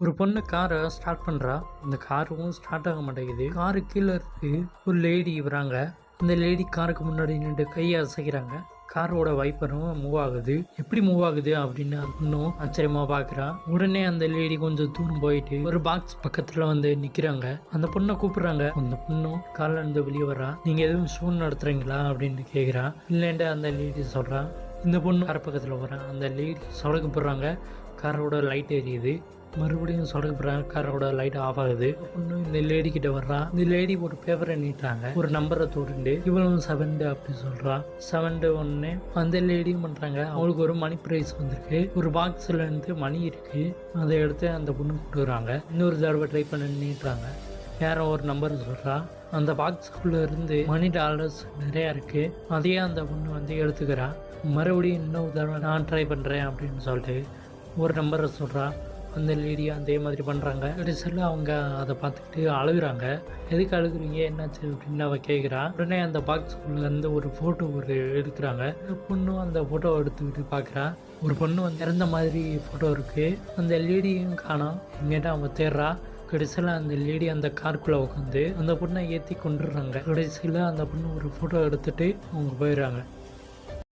ஒரு பொண்ணு காரை ஸ்டார்ட் பண்ணுறா. இந்த காரும் ஸ்டார்ட் ஆக மாட்டேங்குது. காரு கீழே இருக்கு. ஒரு லேடி வராங்க. இந்த லேடி காருக்கு முன்னாடி நின்று கையை அசைக்கிறாங்க. காரோட வைப்பரும் மூவ் ஆகுது. எப்படி மூவ் ஆகுது அப்படின்னு இன்னும் ஆச்சரியமா பாக்குறா. உடனே அந்த லேடி கொஞ்சம் தூரம் போயிட்டு ஒரு பாக்ஸ் பக்கத்துல வந்து நிக்கிறாங்க. அந்த பொண்ணை கூப்பிடுறாங்க. அந்த பொண்ணும் கார்ல இருந்து வெளியே வரா. நீங்க எதுவும் ஷூ நடத்துறீங்களா அப்படின்னு கேக்குறா. இல்லைன்ட்டு அந்த லேடி சொல்றா. இந்த பொண்ணு கார் பக்கத்துல வரா. அந்த லேடி சொடக்கு போடுறாங்க. காரோட லைட் எரியுது. மறுபடியும் சொடக்கு போடுறாங்க. காரோட லைட் ஆஃப் ஆகுது. பொண்ணு இந்த லேடி கிட்ட வர்றா. இந்த லேடி ஒரு பேப்பரை நீட்டாங்க. ஒரு நம்பரை தோடுண்டு இவளும் 7 அப்படி சொல்றா. 7 ஒன்னு அந்த லேடியும் பண்றாங்க. அவங்களுக்கு ஒரு மணி பிரைஸ் வந்திருக்கு. ஒரு பாக்ஸ்ல இருந்து மணி இருக்கு. அதை எடுத்து அந்த பொண்ணு கொடுக்குறாங்க. இன்னொரு தடவை ட்ரை பண்ண நீட்டுறாங்க. யாரோ ஒரு நம்பர் சொல்றா. அந்த பாக்ஸுக்குள்ள இருந்து மணி டாலர்ஸ் நிறைய இருக்கு. அதையே அந்த பொண்ணு வந்து எடுத்துக்கிறா. மறுபடியும் இன்னொரு தடவை நான் ட்ரை பண்றேன் அப்படின்னு சொல்லிட்டு ஒரு நம்பரை சொல்றா. அந்த லேடி அதே மாதிரி பண்ணுறாங்க. கடைசியில் அவங்க அதை பார்த்துக்கிட்டு அழுகுறாங்க. எதுக்கு அழுகுறீங்க, என்னாச்சு அப்படின்னு அவள் கேட்குறா. உடனே அந்த பாக்ஸுக்குள்ளேருந்து ஒரு ஃபோட்டோ எடுக்கிறாங்க. பொண்ணும் அந்த ஃபோட்டோவை எடுத்துக்கிட்டு பார்க்குறா. ஒரு பொண்ணு வந்து இறந்த மாதிரி ஃபோட்டோ இருக்குது. அந்த லேடியும் காணோம். எங்கிட்ட அவன் தேடுறா. கடைசியில் அந்த லேடி அந்த காருக்குள்ளே உட்காந்து அந்த பொண்ணை ஏற்றி கொண்டுடுறாங்க. கடைசியில் அந்த பொண்ணு ஒரு ஃபோட்டோ எடுத்துகிட்டு அவங்க போயிடுறாங்க.